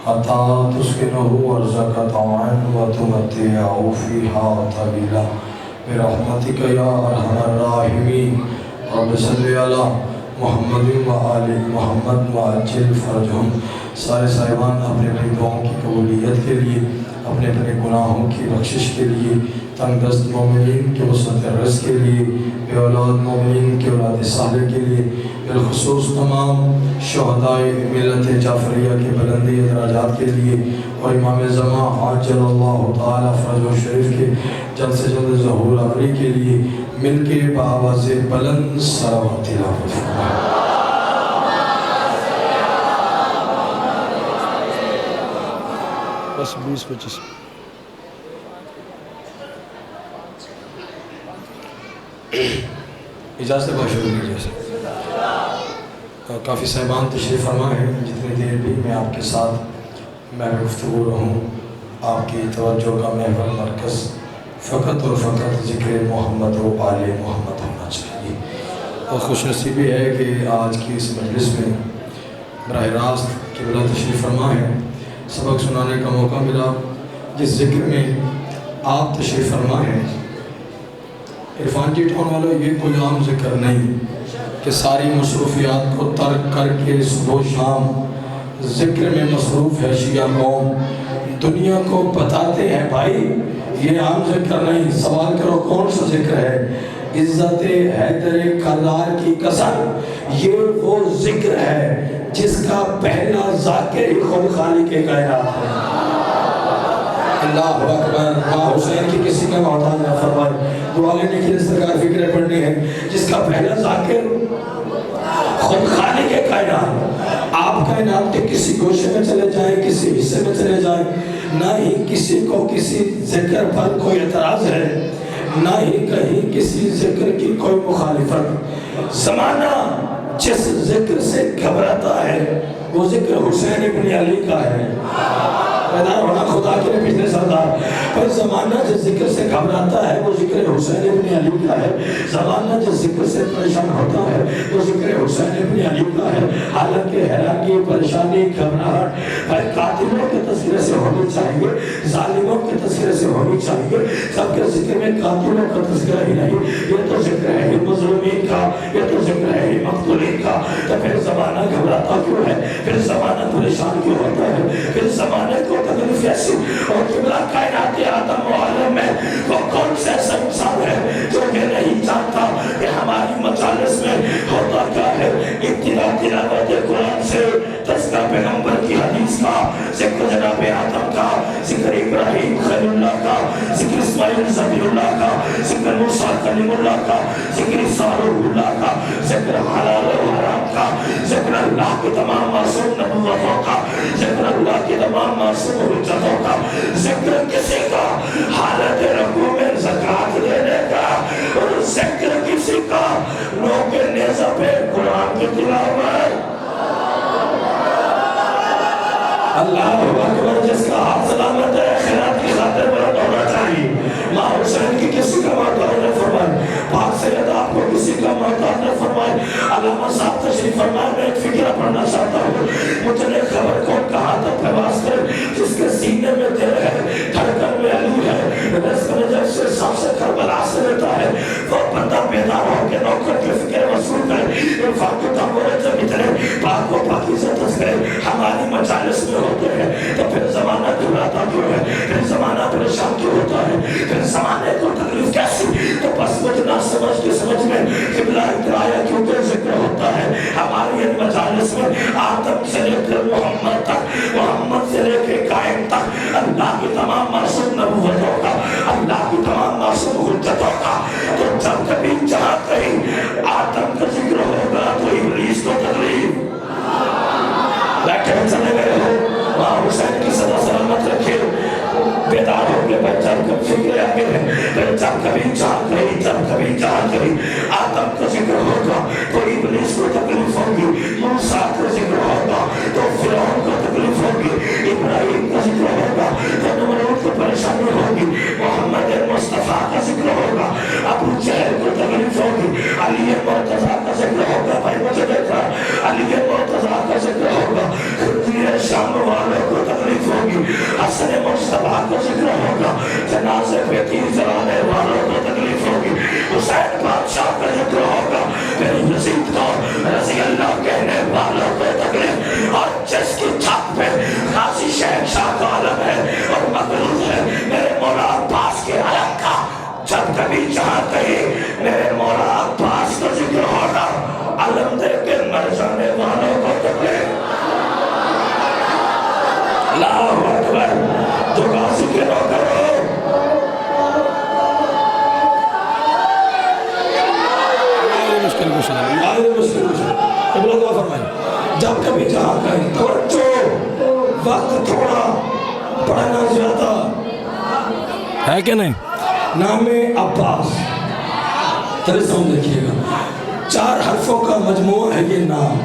حتى تسكنه أرزك طوعا وتمتعه فيها طويلا برحمتك يا أرحم الراحمين. رب صل على محمد وآل محمد وعجل فرجهم. سارے صاحبان اپنے اپنی دعاؤں کی قبولیت کے لیے، اپنے اپنے گناہوں کی بخشش کے لیے، تنگ دست مومنین کے وسعت رزق کے لیے، بے اولاد مومنین کے اولاد صالح کے لیے، بالخصوص تمام شہدائے ملت جعفریہ کے بلندی دراجات کے لیے، اور امام زمان عاجل اللہ تعالیٰ فرج و شریف کے جلد سے جلد ظہور آوری کے لیے مل کے بآواز بلند صلوات تلاوت فرمائیں. بس 20-25 اجازت کا شروع کیجیے. کافی صاحبان تشریف فرما ہے. جتنی دیر بھی میں آپ کے ساتھ محور گفتگو رہوں، آپ کی توجہ کا محور مرکز فقط اور فقط ذکر محمد و آل محمد ہونا چاہیے. اور خوش نصیبی ہے کہ آج کی اس مجلس میں براہ راست قبلہ تشریف فرما ہے. سبق سنانے کا موقع ملا. جس ذکر میں آپ تشریف فرما ہیں، عرفان جی ٹھون والوں، یہ کوئی عام ذکر نہیں کہ ساری مصروفیات کو ترک کر کے صبح و شام ذکر میں مصروف ہے شیعہ قوم. دنیا کو بتاتے ہیں بھائی یہ عام ذکر نہیں. سوال کرو کون سا ذکر ہے؟ عزت حیدر کرار کی قسم، یہ وہ ذکر ہے جس کا پہلا ذاکر ہی خود خالق کائنات ہے. اللہ اکبر. ماں حسین کی کسی کا محتاج نہ فرمائے. دعا لینے کی سرکار فکریں پڑھنی ہے. جس کا پہلا ذاکر خود خالق کائنات. آپ کائنات کے کسی گوشے میں چلے جائیں، کسی حصے میں چلے جائیں، نہ ہی کسی کو کسی ذکر پر کوئی اعتراض ہے، نہ ہی کہیں کسی ذکر کی کوئی مخالفت. زمانہ جس ذکر سے گھبراتا ہے وہ ذکر حسین ابن علی کا ہے. پیدار ہونا خدا کے لیے پچھلے سردار. پر زمانہ جس ذکر سے گھبراتا ہے وہ ذکر حسین ابن علی کا ہے. زمانہ جس ذکر سے پریشان ہوتا ہے وہ ذکر حسین ابن علی کا ہے. حالانکہ حیرانی، پریشانی، گھبراہٹ بھائی قاتلوں کے تذکرے سے ہونی چاہیے، ظالموں کے تذکرے سے ہونی چاہیے. سب کے ذکر میں قاتلوں کا تذکرہ ہی نہیں. یہ تو ذکر ہے ہی مظلومین کا، یہ تو ذکر ہے ہی مقتولین کا. تو پھر زمانہ گھبراتا کیوں ہے؟ پھر زمانہ پریشان کیوں ہوتا ہے؟ پھر زمانے کو تکلیف ایسی. اور قبلہ کائنات آدم و عالم میں وہ کون سے ایسا انسان ہے جو یہ نہیں جانتا کہ ہماری مجالس میں ہوتا کیا ہے؟ ابتدا تلاوت قرآن سے، تذکرہ پیغمبر کی حدیث کا، ذکر جناب آدم کا، ذکر ابراہیم خلیل اللہ کا، ذکر اسماعیل ذبیح اللہ کا، ذکر موسیٰ کلیم اللہ کا، ذکر عیسیٰ روح اللہ کا، ذکر حلال و حرام کا، ذکر اللہ کی تمام معصوم نبوتوں کا، ذکر اللہ کی تمام معصوم حجتوں کا، ذکر کسی کا حالت رکوع میں زکوٰۃ دینے کا، اور ذکر کسی کا نوک نیزہ پہ قرآن کی تلاوت. اللہ اکبر. جس کا ہاتھ سلامت ہے خیرات کی خاطر بلند ہونا چاہیے. ماں حسین کی کسی کا محتاج نہ فرمائے. پاک سید آپ کو کسی کا محتاج نہ فرمائے. علامہ صاحب تشریف فرمائے. میں ایک فکرہ پڑھنا چاہتا ہوں. مجھے خبر کون کہا تھا پرواز کر جس کے سینے میں دل ہے، دھڑکن میں علی ہے، رزق میں جب سے سب سے کربلا سے لیتا ہے، وہ بندہ بیدار ہو کے نوکر کی فکر وصول کرے. عرفان کو تمورے جب اتنے پاک و پاکیزہ تذکرے ہماری مجالس میں ہوتے ہیں تو پھر زمانہ گھبراتا کیوں ہے؟ پھر زمانہ پریشان کیوں ہوتا ہے؟ پھر زمانے کو تکلیف کیسی؟ تو بس مجھنا سمجھ کے سمجھ میں قبلہ اترایا کیونکہ ذکر ہوتا ہے ہماری ان مجالس میں آدم سے لے کر محمد تک، محمد سے لے کے قائم تک، اللہ کی تمام معصوم نبوتوں کا، اللہ کی تمام معصوم حجتوں کا. تو جب کبھی جہاں کہیں آدم کا ذکر ہوگا تو ابلیس کو تکلیف. بیٹھے چلے گئے ہو. ماں حسین کی صدا سلامت رکھے. بیدار ہو کے جب کب فکر آگے ہے، پھر جب کبھی جہاں کہیں، جب کبھی جہاں کہیں آدم کا ذکر ہوگا تو ابلیس کو تکلیف ہوگی. موسیٰ کا ذکر ہوگا تو فرعون کو تکلیف ہوگی. ابراہیم کا ذکر ہوگا تو حسن مصطفیٰ کو ذکر ہوگا، جنازے پہ تیر چلانے والوں کو تکلیف ہوگی، حسین بادشاہ کا ذکر ہوگا، پھر یزید کو رضی اللہ کہنے والوں کو تکلیف، اور جس کی چھت پہ غازی شہنشاہ کا علم ہے اور مقروض ہے میرے مولا عباس کے علم کا، جب کبھی جہاں کہیں میرے مولا عباس کا ذکر ہوگا، علم دے کے مر جانے والوں کو تکلیف۔ اللہ اکبر، جو غازی کے نوکر ہو، قبلہ دعا فرمائیں، جب کبھی جہاں کہیں توجہ، وقت تھوڑا پڑھنا زیادہ ہے کہ نہیں؟ نام عباس، ترسم دیکھئے گا، 4 حرفوں کا مجموعہ ہے یہ نام،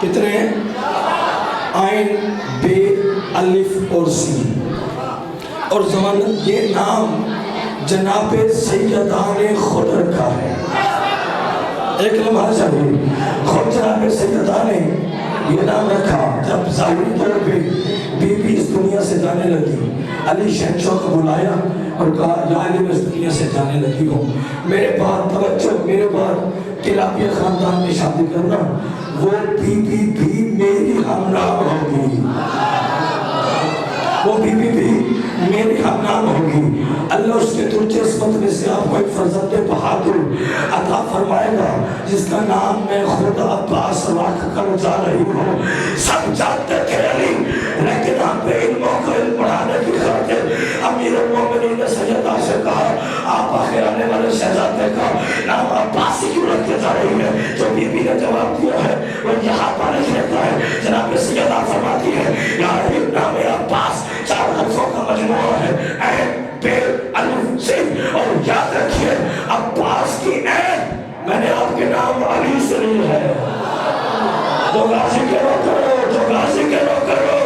کتنے ہیں؟ عین، بے، الف اور سین، اور ضمانت یہ نام جناب سیدہ نے خود رکھا ہے۔ ایک لمحہ چاہیے، خود جناب سیدہ نے یہ نام رکھا جب ظاہری طور پہ بی بی اس دنیا سے جانے لگی، علی شہنشاہ کو بلایا اور کہا یا علی میں اس دنیا سے جانے لگی ہوں، میرے بعد توجہ، میرے بعد کلابیہ خاندان میں شادی کرنا، وہ بی بی بھی میری ہمنام ہوگی، وہ بی بی بھی میری ہمنام ہوگی۔ اللہ اس کے درجہ عصمت میں سے آپ کو ایک فرزند بہادر عطا فرمائے گا جس کا نام میں خود عباس رکھ کر جا رہی ہوں۔ سب جانتے تھے علی، لیکن ہم پہ علموں کو علم پڑھانے کی خاطر امیر المومنین نے سیدہ سے کہا آپ آخر آنے والے شہزادے کا نام عباس ہی کیوں رکھتے جا رہی ہے؟ جو بی بی نے جواب دیا ہے وہ یہاں پر لکھتا ہے، جناب سیدہ فرماتی ہے یا علی نام عباس 4 حرفوں کا مجموعہ ہے، عین، بے، الف، سین، اور یاد رکھیے عباس کی عین میں نے آپ کے نام علی سے لی ہے۔ جو غازی کے نوکر ہو، جو غازی کے نوکر ہو،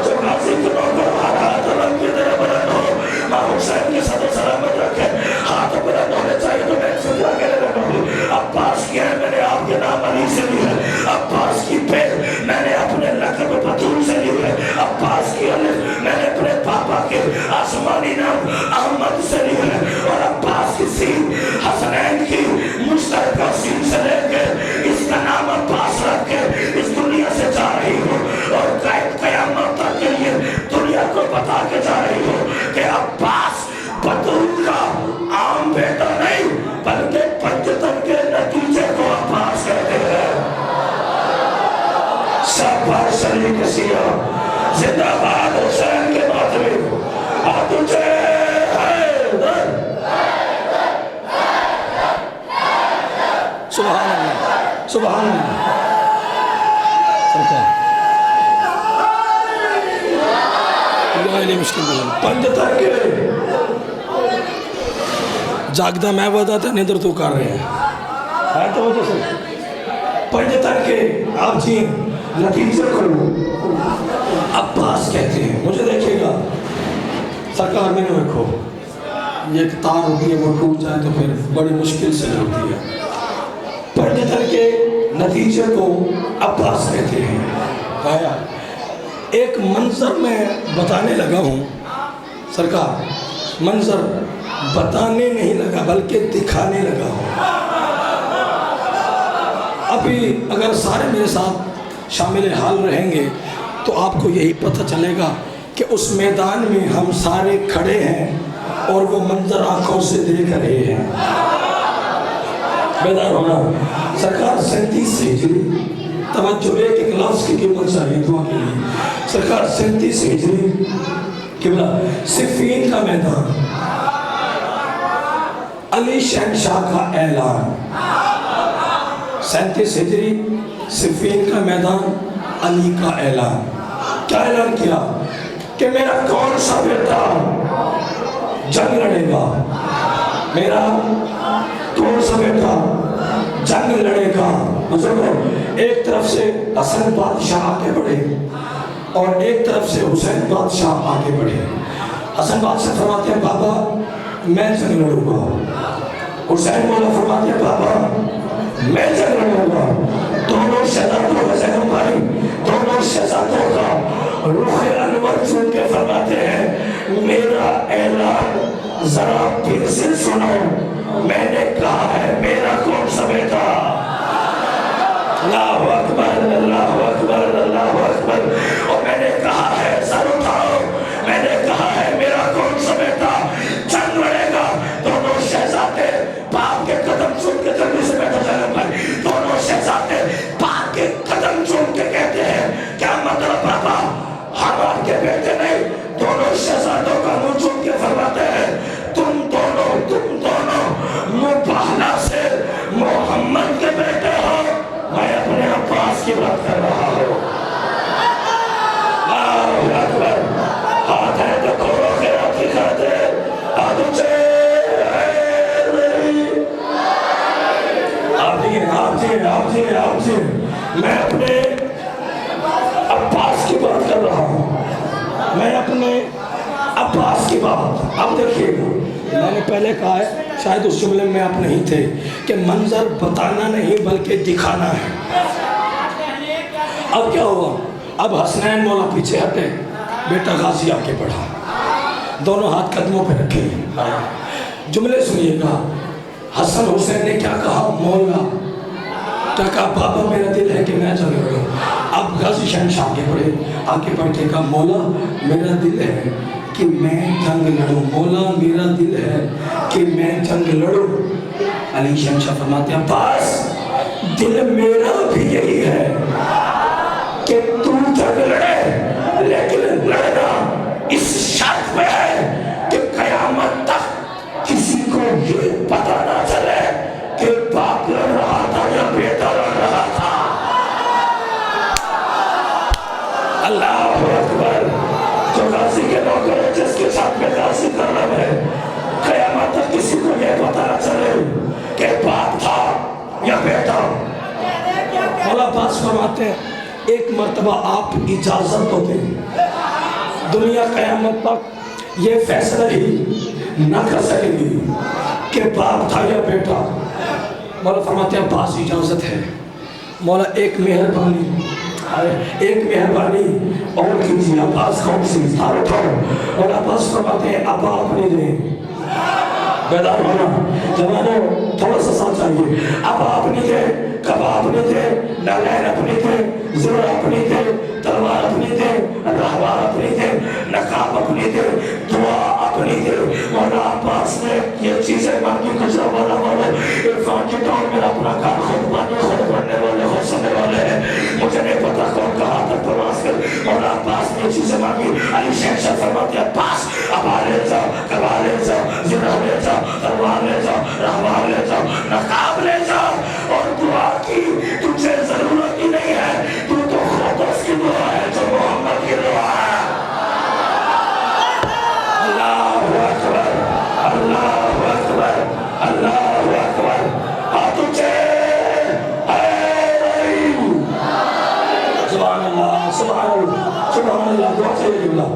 جو غازی کے نوکر ہو، ہاتھ علم کی طرح بلند ہو، ماں حسین کے صدر سلامت رکھے، ہاتھ بلند ہونے چاہیے تو میں ایک فکرہ کہنے لگا ہوں، عباس کی عین میں نے آپ کے نام علی سے لی ہے، عباس کی بے میں نے اپنے لقب بطول سے لی ہے، عباس کی الف میں نے اپنے پاپا کے آسمانی نام احمد سے لی ہے، اور عباس کی سین حسنین کی مشترکہ سین سے لے کے اس کا نام عباس رکھ کے اس دنیا سے جا رہی ہوں، اور قیامت تک کے لیے دنیا کو بتا کے جا رہی ہوں کہ عباس بطول کا عام بیٹا نہیں بلکہ پنجتن کے نتیجے کو عباس کہتے ہیں۔ شاباش شریک سیاہ، زندہ باد حسین کے ماتمی، تجھے حیدر، سبحان اللہ، سبحان اللہ، سرکار پنجتن کے جاگدہ میں وعدہ تھا ندر تو کر رہے ہیں ہے تو وجہ سے پنجتن کے آپ جی نتیجہ کرو عباس کہتے ہیں۔ مجھے دیکھئے گا سرکار میں نے رکھو یہ تار ہوتی ہے وہ ٹوٹ جائے تو پھر بڑی مشکل سے ہوتی ہے۔ پنجتن کے نتیجے کو عباس کہتے ہیں۔ کہا ایک منظر میں بتانے لگا ہوں، سرکار منظر بتانے نہیں لگا بلکہ دکھانے لگا ہوں۔ ابھی اگر سارے میرے ساتھ شامل حال رہیں گے تو آپ کو یہی پتہ چلے گا کہ اس میدان میں ہم سارے کھڑے ہیں اور وہ منظر آنکھوں سے دیکھ رہے ہیں۔ بیدار ہونا سرکار 37 ہجری، توجہ ایک لفظ کی قیمت چاہیے دعا کے لیے، سرکار 37 ہجری قبلہ صفین کا میدان، علی شہنشاہ کا اعلان، 37 ہجری صفین کا میدان، علی کا اعلان۔ کیا اعلان کیا کہ میرا کون سا بیٹا جنگ لڑے گا، میرا کون سا بیٹا جنگ لڑے گا۔ بزرگوں ایک طرف سے حسن بادشاہ آگے بڑھے اور ایک طرف سے حسین بادشاہ آگے بڑھے۔ حسن بادشاہ فرماتے ہیں بابا میں جنگ لڑوں گا، حسین مولا فرماتے ہیں بابا میں جنگ لڑوں گا۔ دونوں شہزادوں کا زینب بھائی، دونوں شہزادوں کا رخ کمر چوم کے فرماتے ہیں میرا اعلان ذرا پھر سے سنو، میں نے کہا ہے میرا کون سمیٹا؟ اللہ اکبر اللہ اکبر اللہ اکبر۔ اور میں نے کہا ہے سر اٹھاؤ، میں نے کہا ہے میرا کون سمیٹا؟ جنگ لڑے گا۔ دونوں شہزادے باپ کے قدم چوم کے جلدی سے بیٹھا جائے بھائی، دونوں شہزادے باپ کے قدم چوم کے کہتے ہیں کیا مطلب بابا ہم آپ کے بیٹے نہیں؟ دونوں شہزادوں کا منہ چوم کے فرماتے ہیں تم دونوں مباہلا سے محمد کے بیٹے ہو، میں اپنے عباس کی بات کر رہا ہوں۔ اللہ اکبر۔ ہاتھ ہے تو کھولو خیرات کی خاطر، ہاتھ اونچے۔ آپ جی میں اپنے عباس کی بات کر رہا ہوں، میں اپنے عباس کی بات۔ اب دیکھیے میں نے پہلے کہا ہے، شاید اس جملے میں آپ نہیں تھے، کہ منظر بتانا نہیں بلکہ دکھانا ہے۔ اب کیا ہوا؟ اب حسنین مولا پیچھے ہٹے، بیٹا غازی آگے بڑھا، دونوں ہاتھ قدموں پہ رکھے۔ جملے سنیے گا، حسن حسین نے کیا کہا؟ مولا کیا کہا؟ بابا میرا دل ہے کہ میں جنگ لڑوں۔ اب غازی شہنشاہ آگے بڑھے، آگے بڑھ کے کہا مولا میرا دل ہے کہ میں جنگ لڑوں، مولا میرا دل ہے کہ میں جنگ لڑوں۔ علی شہنشاہ فرماتے ہیں عباس دل میرا بھی یہی ہے کہ تو جنگ لڑے، لیکن لڑنا اس شرط پہ ہے کہ قیامت تک کسی کو یہ پتہ نہ چلے کہ باپ لڑ رہا تھا یا بیٹا لڑ رہا تھا۔ اللہ اکبر۔ جو غازی کے نوکر ہے، جس کے ساتھ میں غازی کر رہا ہے، قیامت تک کسی کو یہ پتہ نہ چلے کہ باپ تھا یا بیٹا۔ مولا عباس فرماتے ہیں ایک مرتبہ آپ اجازت تو دیں، دنیا قیامت تک یہ فیصلہ ہی نہ کر سکے گی کہ باپ تھا یا بیٹا۔ مولا فرماتے ہیں عباس اجازت ہے۔ مولا ایک مہربانی اور کیجیے۔ عباس کون سی؟ ہاتھ اٹھاؤ۔ اور عباس فرماتے ہیں ابا اپنے دیں، بیدار ہونا جوانوں، تھوڑا سا ساتھ چاہیے۔ ابا اپنی دے، کبا اپنی دے، نالین اپنی دے، زرہ اپنی دے، تلوار اپنی دے، رہوار اپنی دے، نقاب اپنی دے، دعا اپنی دے۔ مولا عباس نے یہ چیزیں مانگی کچرا والا والے عرفان کے دور میں اپنا کام خود بانی، خود بننے والے، خود سننے والے ہیں۔ مجھے نہیں پتا کون کہاں تک پرواز کر۔ مولا عباس نے یہ چیزیں مانگی۔ علی شہنشاہ فرماتے ہیں عباس ابا لے جاؤ، کبا لے جاؤ، زرہ لے جاؤ، تلوار لے جاؤ، رہوار لے جاؤ، نقاب لے جاؤ، اور دعا کی تجھے ضرورت ہی نہیں ہے، تو خود اس کی دعا ہے جو محمد کی دعا ہے۔ اللہ اکبر اللہ اکبر اللہ اکبر۔ ہاتھ اونچے۔ سبحان اللہ سبحان اللہ سبحان اللہ۔ دعا سے یہ جملہ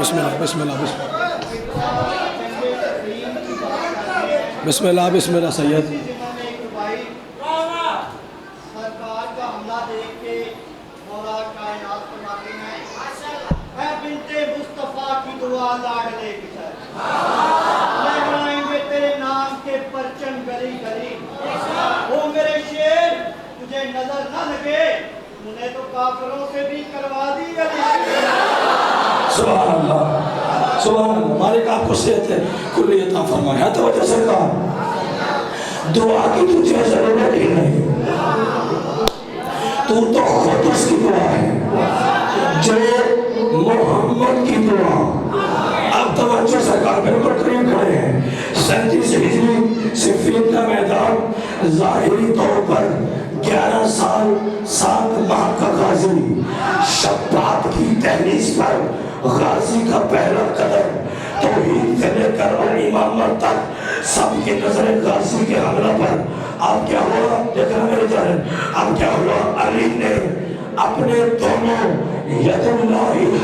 بسم اللہ بسم اللہ بسم اللہ بسم اللہ سید۔ سرکار کا حملہ دیکھ کے مولا کائنات فرماتے ہیں اے بنت مصطفیٰ کی دعا لاڈلے کی طرح لہرائیں گے تیرے نام کے پرچم گلی گلی۔ وہ میرے شیر تجھے نظر نہ لگے، انہیں تو کافروں سے بھی کروا دی گلی۔ سبحان اللہ سبحان اللہ۔ مالک آپ کو صحت ہے کلی عطا فرمائے۔ ہے توجہ سرکار، دعا کی تجھے ضرورت ہی نہیں، تو خود اس کی دعا ہے جو محمد کی دعا۔ اب توجہ سرکار بالکل قریب کھڑے ہیں۔ 37 ہجری صفین کا میدان، ظاہری طور پر 11 سال 7 ماہ کا غازی، شباب کی تحریس پر غازی کا پہلا قدم، توحید سے لے کر اور امامت تک سب کی نظر غازی کے حملہ پر۔ اب کیا ہوا؟ دیکھنا میرے جانب، اب کیا ہوا؟ علی نے اپنے دونوں ید اللہ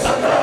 17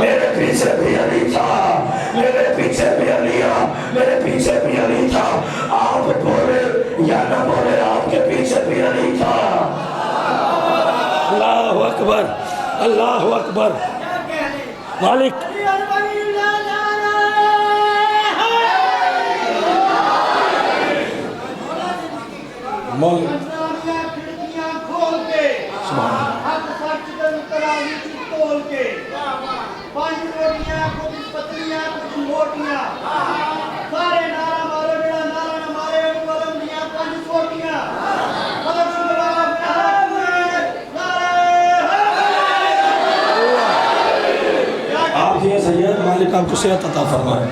میرے پیچھے بھی علی تھا، میرے پیچھے بھی علی، میرے پیچھے بھی علی تھا۔ آپ بولے یا نہ بولے، آپ کے پیچھے بھی علی تھا۔ اللہ اکبر، اللہ اکبر۔ مالک کھڑکیاں کھول کے حق سچ دے تراوی کی تول کے، 5 روٹیاں کچھ پتلیاں کچھ موٹیاں، سارے نعرہ مارے بڑا نعرہ نہ مارے ولم دیاں 5 سوٹیاں، مدد شکرہ آپ یہ سید مالک آپ کو صحت عطا فرمائے۔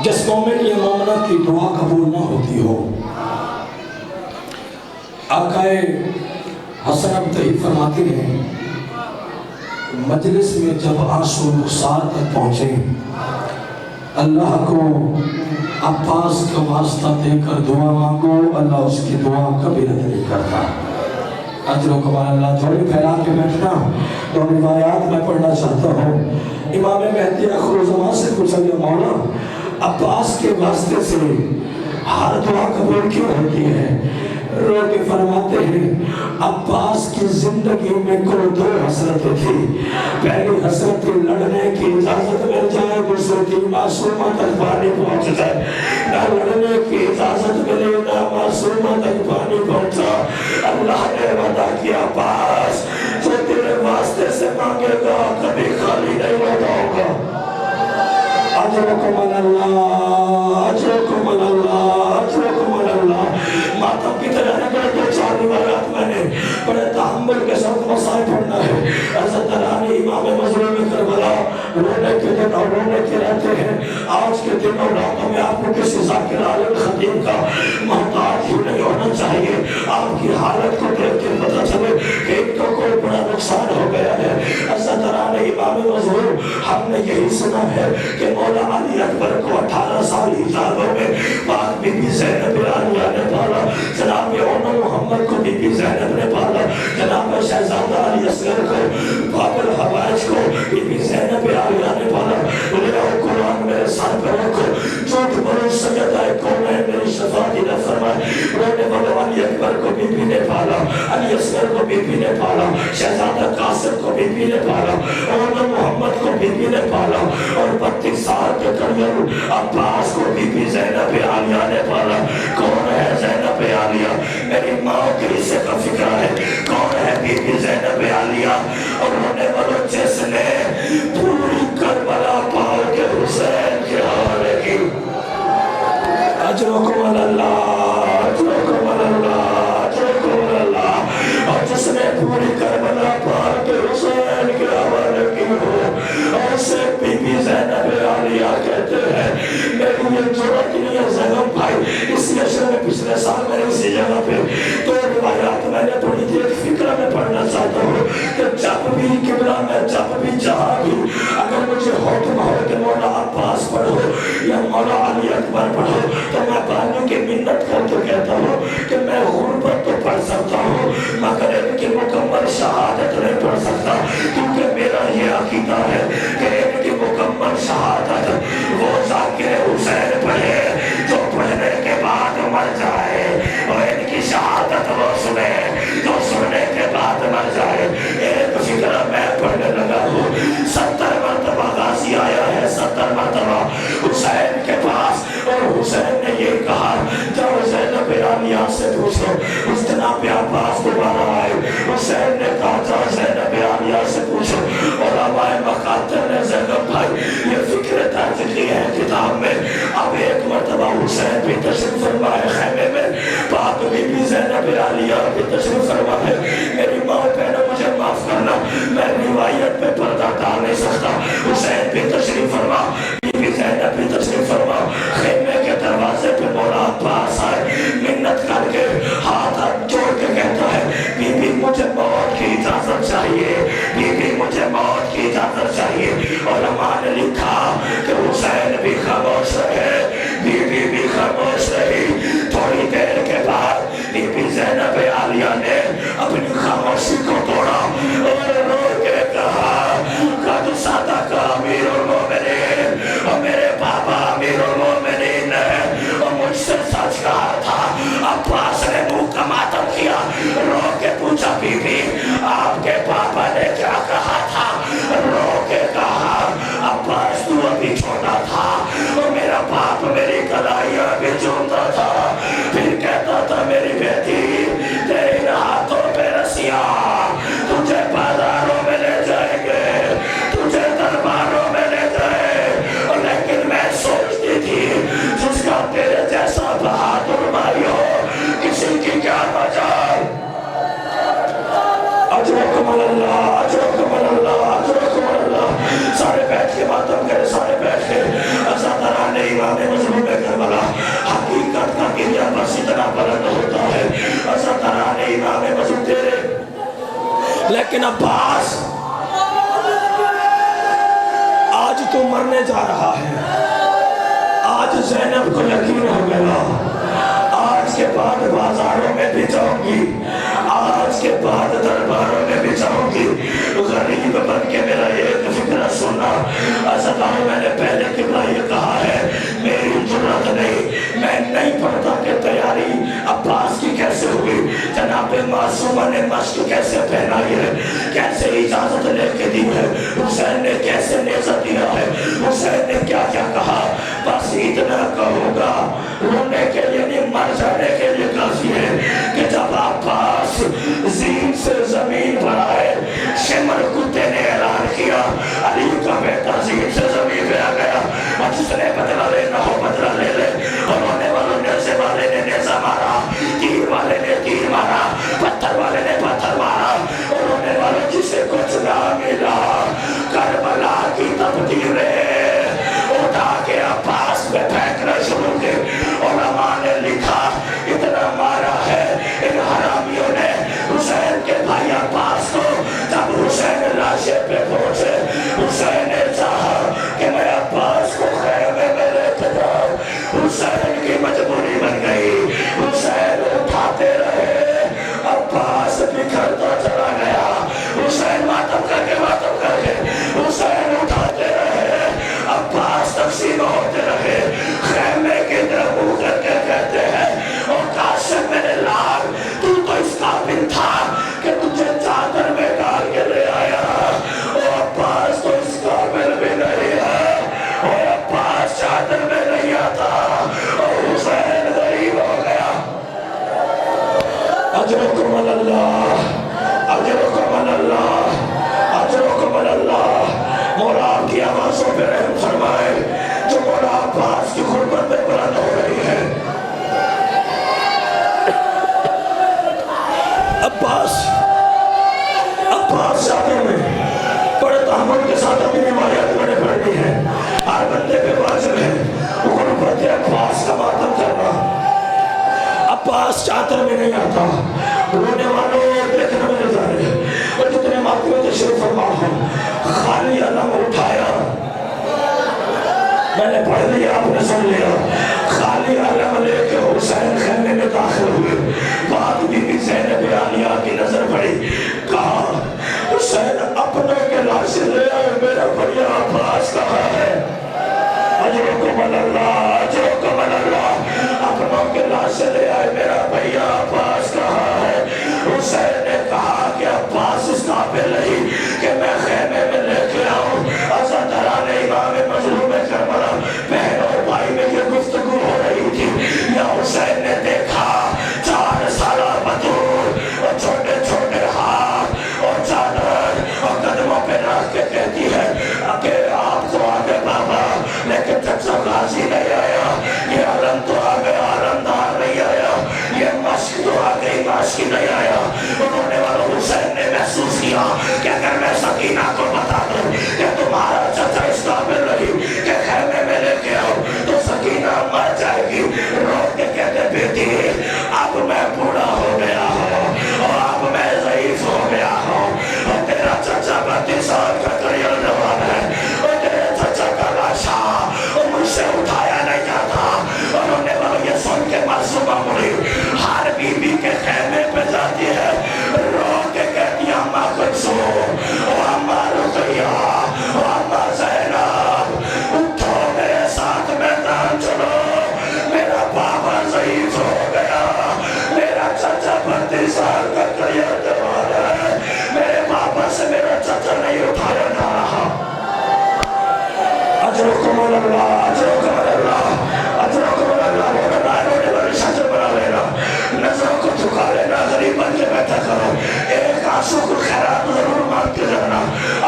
جس مومن یا مومنہ کی دعا قبول نہ ہوتی ہو، آقا حسن ابتہی فرماتے ہیں مجلس میں جب آنسو رخسار تک پہنچے، اللہ کو عباس کا واسطہ دے کر دعا مانگو، اللہ اس کی دعا کبھی رد نہیں کرتا۔ اجر و کمال اللہ۔ تھوڑی پھیلا کے بیٹھنا، تو روایات میں پڑھنا چاہتا ہوں۔ امام مہدی آخر الزمان سے پوچھا گیا، مولا عباس کے واسطے سے ہر دعا قبول کیوں ہوتی ہے؟ رو کے فرماتے ہیں عباس کی زندگی میں کوئی 2 حسرتیں تھی۔ پہلی حسرت لڑنے کی اجازت مل جائے، دوسری تھی معصومہ تک پانی پہنچ جائے۔ نہ لڑنے کی اجازت ملے نہ معصومہ تک پانی پہنچا۔ اللہ نے وعدہ کیا عباس جو تیرے واسطے سے مانگے گا کبھی خالی نہیں لوٹاؤں گا۔ اجرکم اللہ، اجرکم اللہ، اجرکم اللہ۔ ماتم کی طرح نکل 2-4 روایات میں نے بڑے تحمل کے ساتھ مسائل پڑھنا ہے۔ حضرت علانی امام مظلوم کربلا رونے کے دن اور رونے کے رہتے ہیں۔ آج کے دن اور راتوں میں آپ کو کسی ذاکر عالم خدیم کا محتاج ہی نہیں ہونا چاہیے۔ آپ کی حالت کو دیکھ کے پتہ چلے کہ ان کو کوئی بڑا نقصان ہو گیا ہے۔ حضرت علانی امام مظلوم، ہم نے یہی سنا ہے کہ مولا علی اکبر کو 18 سال حجابوں میں پاک بی بی زینب عالیہ نے پالا، جناب عمر محمد کو بی بی زینب نے پالا، جناب شہزادہ علی اصغر کو، باب الحوائج کو بی بی زینب عالیہ نے پالا۔ لے آؤ قرآن میرے سر پہ رکھو، جھوٹ بولو سیدہ کونین میری شفاعت نہ فرمائے۔ رونے والے علی اکبر کو بی بی نے پالا، علی اصغر کو بی بی نے پالا، شہزادہ قاسم کو بی بی نے پالا، عمر محمد کو بی بی نے پالا، اور 32 سال کے کریل عباس کو بی بی زینب عالیہ نے پالا۔ کون ہے زینب عالیہ؟ میری ماں کے حصے کا فکر ہے۔ کون ہے بی بی زینب عالیہ؟ اور رونے والوں جس نے پوری کربلا پاؤ کے حسین کے حوالے کی۔ اجرکم اللہ، اجرکم اللہ، اجرکم اللہ۔ اور جس نے پوری کربلا پاؤ کے حسین کے حوالے کی ہو، اور اسے بی بی زینب عالیہ کہتے ہیں۔ میری یہ جرات نہیں ہے زینب بھائی، اسی عشرے میں پچھلے سال میں اسی جگہ پہ 2 روایات میں نے پڑھی تھی۔ ایک فکرہ میں پڑھنا چاہتا ہوں کہ جب بھی قبلہ میں، جب بھی جہاں بھی اگر مجھے حکم ہو کہ مولا عباس پڑھو یا مولا علی اکبر پڑھو، تو میں بانیوں کی منت کر کے کہتا ہوں کہ میں غربت تو پڑھ سکتا ہوں مگر ان کی مکمل شہادت نہیں پڑھ سکتا، کیونکہ میرا یہ عقیدہ ہے کہ ان کی مکمل شہادت وہ ذاکر حسین پڑھے جو پڑھنے کے بعد مر جائے، اور ان کی شہادت وہ سنے جو سننے کے بعد مر جائے۔ ایک فکرہ میں پڑھنے لگا ہوں، 70 مرتبہ غازی آیا ہے، 70 مرتبہ حسین کے پاس، اور حسین نے یہ کہا جب زینب عالیہ سے پوچھو، اس جناب عباس دوبارہ آئے، حسین نے کہا جب زینب عالیہ سے پوچھو، اور علماء مقاتل نے زینب بھائی یہ فکر درج لی ہے کتاب میں۔ اب ایک مرتبہ حسین بھی تشریف فرما ہے خیمے میں، پاک بی بی زینب عالیہ بھی تشریف فرما ہے۔ میری ماں بہنوں مجھے معاف کرنا، میں روایت پہ پردہ ڈال نہیں سکتا۔ حسین بھی تشریف فرما، بی بی زینب بھی تشریف فرما۔ خیمے کے دروازے پہ مولا عباس آئے، منت کر کے ہاتھ جوڑ کے کہتا ہے بی بی مجھے موت کی اجازت چاہیے، بی بی مجھے موت کی اجازت چاہیے۔ علماء نے لکھا کہ حسین بھی خاموش رہے، بی بی بھی خاموش رہی۔ تھوڑی دیر کے بعد بی بی زینب عالیہ نے اپنی خاموشی کو توڑا اور رو کے کہا اجرکم اللہ، اجرکم اللہ، اجرکم اللہ۔ سارے بیٹھ کے ماتم کرے، سارے بیٹھ کے۔ عزاداران امام مظلوم کربلا، حقیقت کا گریہ بس اتنا بلند ہوتا ہے۔ عزاداران امام مظلوم تیرے، لیکن عباس آج تو مرنے جا رہا ہے۔ آج زینب کو یقین ہو گیا، آج کے بعد بازاروں میں بھی جاؤں گی، آج کے بعد درباروں میں بھی جاؤں گی۔ غریب بن کے میرا ایک فکرہ سننا، عزاداروں میں نے پہلے قبلہ یہ کہا ہے، میری جرات نہیں، میں نہیں پڑھتا کہ تیاری عباس کی کیسے ہوئی، جناب معصومہ نے مشق کیسے پہنائی ہے، کیسے اجازت لے کے دی ہے، حسین نے کیسے نیزہ دیا ہے، حسین نے کیا کیا کہا۔ بس اتنا کہوں گا، رونے کے لیے نہیں مر جانے کے لیے کافی ہے کہ جب عباس زین سے زمین پر آئے، شمر کتے نے اعلان کیا علی کا بیٹا زین سے زمین پہ آ گیا، اور جس نے بدلہ لینا ہو بدلہ لے لے۔ اور رونے والوں نیزے والے نے نیزہ مارا، تیر والے نے تیر مارا، پتھر والے نے پتھر مارا، اور رونے والوں جسے کچھ نہ ملا، کربلا کی تبدیلیں اٹھا کے عباس پہ پھینکنا شروع کے۔ علماء نے لکھا اتنا مارا ہے ان حرامیوں نے حسین کے بھائی عباس کو، جب حسین لاشے پہ پہنچے، حسین نے چاہا کہ میں عباس کو خیمے میں لے کے جاؤں، حسین کی مجبوری بن گئی، حسین اٹھاتے رہے، عباس بکھرتا چلا گیا، حسین ماتم کر کے حسین اٹھاتے رہے، عباس تقسیم ہوتے رہے۔ خیمے کی طرف منہ کر کے کہتے ہیں، او قاسم میرے لال، تو اس قابل تھا کہ تجھے چادر میں ڈال کے لے آیا، او عباس تو اس قابل بھی نہیں ہے، او عباس چادر میں نہیں آتا، او حسین غریب ہو گیا۔ اجرکم اللہ، اجرکم اللہ، اجرکم اللہ۔ مولا آپ کی آوازوں پہ رحم فرمائے جو مولا عباس کی غربت میں بلند ہو رہی ہے۔ عباس چادر میں بڑے تحمل کے ساتھ اپنی روایات میں نے پڑھنی ہے، ہر بندے پہ واجب ہے غربت عباس کا ماتم کرنا۔ عباس چادر میں نہیں آتا، رونے والوں دیکھنے میں نظارے، اور جتنے ماتم میں تشریف فرما ہوں، خالی علم اٹھایا، میں نے پڑھ لیا، آپ نے سن لیا، خالی علم لے کے حسین خیمے میں داخل ہوئے۔ بعد بی بی زینب عالیہ کی نظر پڑی، کہا حسین اپنے کے لاشے لے آئے، میرا بڑیا عباس کہاں ہے؟ اجرکم اللہ، اجرکم اللہ۔ اپنوں کے لاشے لے آئے، میرا بھیا عباس کہاں ہے؟ حسین نے کہا کہ عباس اس قابل نہیں کہ میں خیمے میں لے کے آؤں۔ عزاداران امام مظلوم کربلا، بہن اور بھائی میں یہ گفتگو ہو رہی تھی، یا حسین نے دیکھا 4 سالہ بطور اور چھوٹے چھوٹے ہاتھ اور چادر اور قدموں پہ رکھ کے کہتی ہے کہ آپ تو آگے بابا، لیکن چچا غازی نہیں آیا، یہ علم تو آ گیا علمدار نہیں آیا، یہ مشق تو آ گئی مشق نہیں آیا۔ رونے والوں حسین نے محسوس کیا کہ اگر میں سکینہ کو بتا دوں کہ تمہارا چچا اس قابل نہیں کہ خیمے میں لے کے آؤ، تو سکینہ مر جائے گی۔ رو کے کہتے بیٹی اب میں بوڑھا ہو گیا ہوں اور اب میں ضعیف ہو گیا ہوں، اور تیرا چچا 32 سال کا کریل جوان ہے، اور تیرے چچا کا لاشا مجھ سے اٹھایا نہیں جاتا۔ اور رونے والوں یہ سن کے معصومہ مڑی، ہر بی بی کے خیمے پہ جاتی ہے، رو کے کہتی اماں کلثوم، اماں رقیہ، اماں زینب، اٹھو میرے ساتھ میدان چلو، میرا بابا ضعیف ہو گیا، میرا چچا 32 سال کا کریل جوان ہے، میرے بابا سے میرا چچا نہیں اٹھایا جا رہا۔ اجرکم اللہ، اجرکم اللہ، اجرکم اللہ۔ رونے والی شجر بنا لینا، نظروں کو جھکا لینا، غریب بن کے بیٹھا کرو، ایک آنسو کو خیرات ضرور مانگ کے جانا۔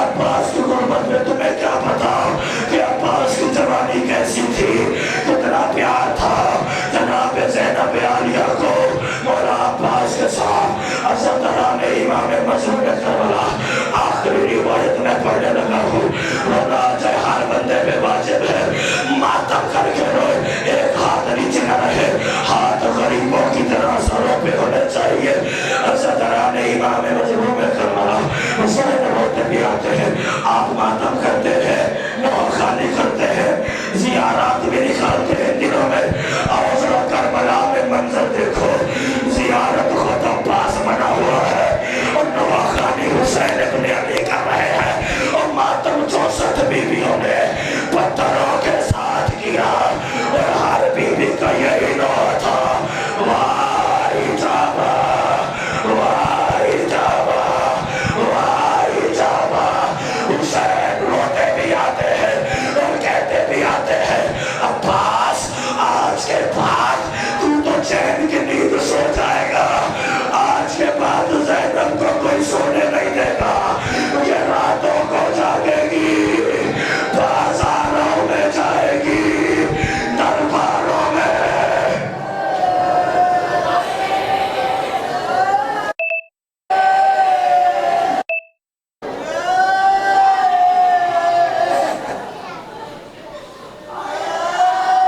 عباس کی غربت میں تمہیں کیا پتا کہ عباس کی جوانی کیسی تھی، کتنا پیار تھا جناب زینب عالیہ کو مولا عباس کے ساتھ۔ عزاداران امام مظلوم کربلا کربلا آخری روایت میں پڑھنے لگا ہوں رونا چاہے ہر بندے پہ واجب ہے ماتم کر کے روئے ایک ہاتھ نیچے نہ رہے ہاتھ غریبوں کی طرح سروں پہ ہونے چاہیے صدران امام مجموع میں کربلا حسین روتے بھی آتے ہیں آپ ماتم